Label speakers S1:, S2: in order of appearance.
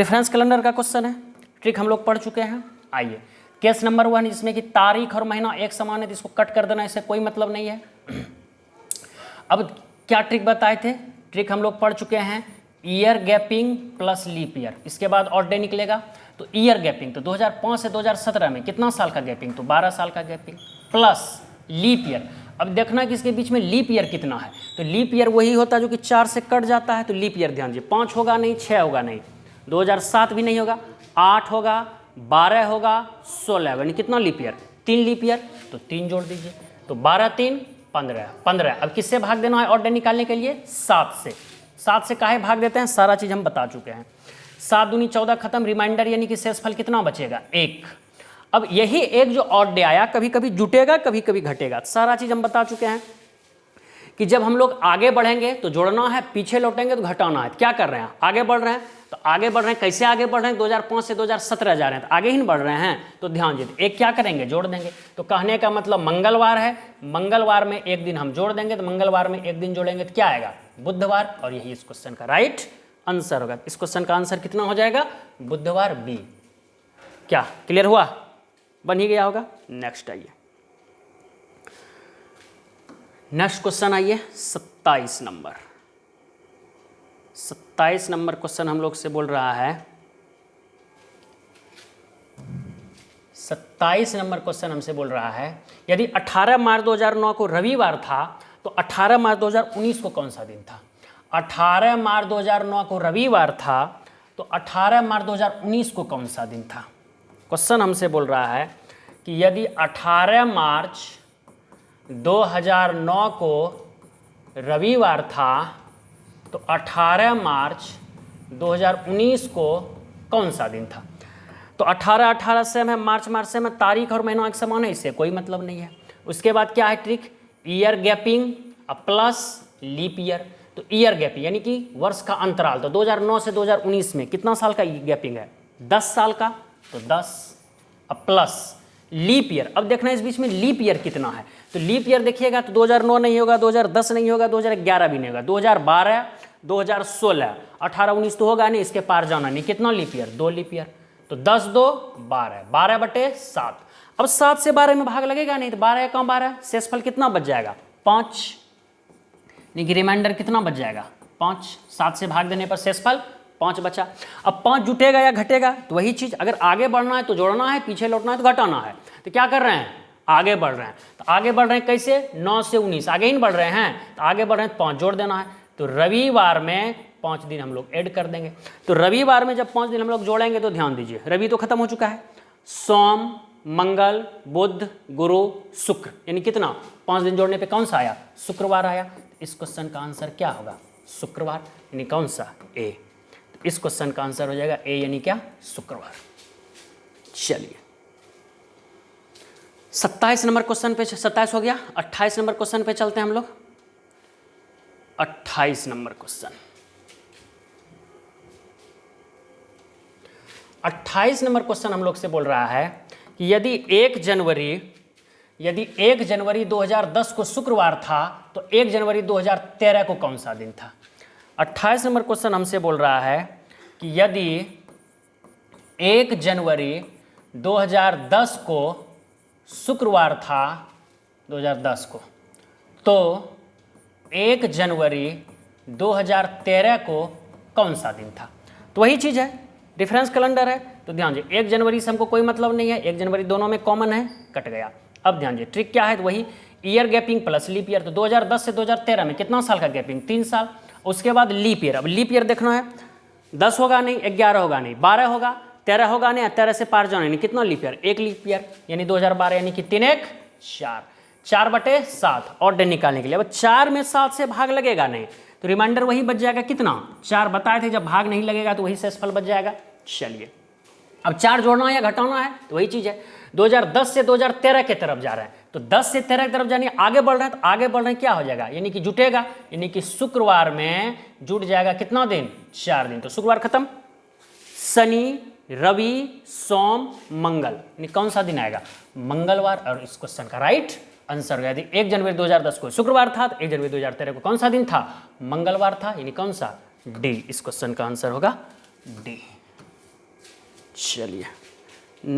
S1: Reference calendar का question है, trick हम लोग पढ़ चुके हैं। आइए केस नंबर 1, जिसमें कि तारीख और महीना एक समान है, तो इसको कट कर देना, इससे कोई मतलब नहीं है। अब क्या ट्रिक बताए थे, ट्रिक हम लोग पढ़ चुके हैं, year gapping plus leap year, इसके बाद ऑड डे निकलेगा। तो ईयर गैपिंग तो 2005 से 2017 में कितना साल का गैपिंग, तो 12 साल का गैपिंग, प्लस लीप ईयर। अब देखना कि इसके बीच में लीप ईयर कितना है, तो लीप ईयर वही होता है जो कि 4 से कट जाता है। तो लीप ईयर ध्यान दीजिए, 5 होगा नहीं, 6 होगा नहीं, 2007 भी नहीं होगा, 8 होगा, 12 होगा, 16 यानी कितना लीप ईयर, 3 लीप ईयर, तो 3 जोड़ दीजिए। तो 12 3 15। अब किससे भाग देना है ऑड डे निकालने के लिए, 7 से। 7 से काहे भाग देते हैं, सारा चीज़ हम बता चुके हैं। 7 दूनी 14 खत्म, रिमाइंडर यानी कि शेषफल कितना बचेगा, 1। अब यही एक जो ऑड डे आया, कभी कभी जुटेगा कभी कभी घटेगा, सारा चीज़ हम बता चुके हैं कि जब हम लोग आगे बढ़ेंगे तो जोड़ना है, पीछे लौटेंगे तो घटाना है। तो क्या कर रहे हैं, आगे बढ़ रहे हैं, तो आगे बढ़ रहे हैं, कैसे आगे बढ़ रहे हैं, 2005 से 2017 जा रहे हैं, तो आगे ही नहीं बढ़ रहे हैं, तो ध्यान दीजिए, एक क्या करेंगे, जोड़ देंगे। तो कहने का मतलब मंगलवार है, मंगलवार में एक दिन हम जोड़ देंगे, तो मंगलवार में एक दिन जोड़ेंगे तो क्या आएगा, बुधवार, और यही इस क्वेश्चन का राइट आंसर होगा। इस क्वेश्चन का आंसर कितना हो जाएगा, बुधवार बी। क्या क्लियर हुआ, बन ही गया होगा। नेक्स्ट आइए, नेक्स्ट क्वेश्चन आइए 27 नंबर। 27 नंबर क्वेश्चन हम लोग से बोल रहा है, 27 नंबर क्वेश्चन हमसे बोल रहा है, यदि 18 मार्च 2009 को रविवार था तो 18 मार्च 2019 को कौन सा दिन था। 18 मार्च 2009 को रविवार था तो 18 मार्च 2019 को कौन सा दिन था। क्वेश्चन हमसे बोल रहा है कि यदि 18 मार्च 2009 को रविवार था तो 18 मार्च 2019 को कौन सा दिन था। तो 18 से में, मार्च से में, तारीख और महीना एक समान है, इससे कोई मतलब नहीं है। उसके बाद क्या है trick, year gapping plus leap year. तो ईयर गैपिंग यानी कि वर्ष का अंतराल, तो 2009 से 2019 में कितना साल का गैपिंग है, 10 साल का, तो 10 प्लस लीप ईयर। अब देखना इस बीच में लीप ईयर कितना है, तो लीप ईयर देखिएगा तो 2009 नहीं होगा, 2010 नहीं होगा, 2011 भी नहीं होगा, 2012, 2016, 18 19 तो होगा नहीं, इसके पार जाना नहीं। कितना लीप ईयर, 2 लीप ईयर, तो 10 2 12, 12/7। अब 7 से 12 में भाग लगेगा नहीं, तो 12 कम 12, शेषफल कितना बच जाएगा, 5, यानी कि रिमाइंडर कितना बच जाएगा, 5। 7 से भाग देने पर शेषफल 5 बचा। अब 5 जुटेगा या घटेगा, तो वही चीज़, अगर आगे बढ़ना है तो जोड़ना है, पीछे लौटना है तो घटाना है। तो क्या कर रहे हैं, आगे बढ़ रहे हैं, तो आगे बढ़ रहे हैं कैसे, 9 से 19 आगे ही बढ़ रहे हैं, तो आगे बढ़ रहे हैं तो 5 जोड़ देना है। तो रविवार में 5 दिन हम लोग ऐड कर देंगे। तो रविवार में जब 5 दिन हम लोग जोड़ेंगे तो ध्यान दीजिए, रवि तो खत्म हो चुका है, सोम मंगल बुध गुरु शुक्र, यानी कितना, 5 दिन जोड़ने पे कौन सा आया, शुक्रवार आया। इस क्वेश्चन का आंसर क्या होगा, शुक्रवार, यानी कौन सा, ए। तो इस क्वेश्चन का आंसर हो जाएगा ए, यानी क्या, शुक्रवार। चलिए 27 नंबर क्वेश्चन पे, 27 हो गया, 28 नंबर क्वेश्चन पे चलते हैं हम लोग। 28 नंबर क्वेश्चन, 28 नंबर क्वेश्चन हम लोग से बोल रहा है कि यदि 1 जनवरी 2010 को शुक्रवार था तो 1 जनवरी 2013 को कौन सा दिन था। 28 नंबर क्वेश्चन हमसे बोल रहा है कि यदि 1 जनवरी 2010 को शुक्रवार था, 2010 को, तो 1 जनवरी 2013 को कौन सा दिन था। तो वही चीज़ है, रेफरेंस कैलेंडर है, तो ध्यान दीजिए 1 जनवरी से हमको कोई मतलब नहीं है, 1 जनवरी दोनों में कॉमन है, कट गया। अब ध्यान दीजिए ट्रिक क्या है, तो वही year gapping plus leap year. तो 2010 से 2013 में कितना साल का गैपिंग, 3 साल। उसके बाद लीप ईयर, अब लीप ईयर देखना है, 10 होगा नहीं, 11 होगा नहीं, 12 होगा, 13 होगा नहीं, 13 से पार जाना नहीं, कितना लीप ईयर, 1 लीप ईयर, यानी 2012, यानी कि 3 1 4, 4/7 और डे निकालने के लिए। अब 4 में 7 से भाग लगेगा नहीं, तो रिमाइंडर वही बच जाएगा, कितना, 4 बताए थे, जब भाग नहीं लगेगा तो वही शेषफल बच जाएगा। चलिए अब 4 जोड़ना है या घटाना है, तो वही चीज़ है, 2010 से 2013 के तरफ जा रहे हैं, तो 10 से 13 की तरफ जाने आगे बढ़ रहे हैं, तो आगे बढ़ रहे हैं क्या हो जाएगा, यानी कि जुटेगा, यानी कि शुक्रवार में जुट जाएगा कितना दिन, 4 दिन। तो शुक्रवार खत्म, शनि रवि सोम मंगल, यानी कौन सा दिन आएगा, मंगलवार। और इस क्वेश्चन का राइट आंसर हो गया, यदि 1 जनवरी 2010 को शुक्रवार था तो 1 जनवरी 2013 को कौन सा दिन था, मंगलवार था, यानी कौन सा, डी। इस क्वेश्चन का आंसर होगा डी। चलिए।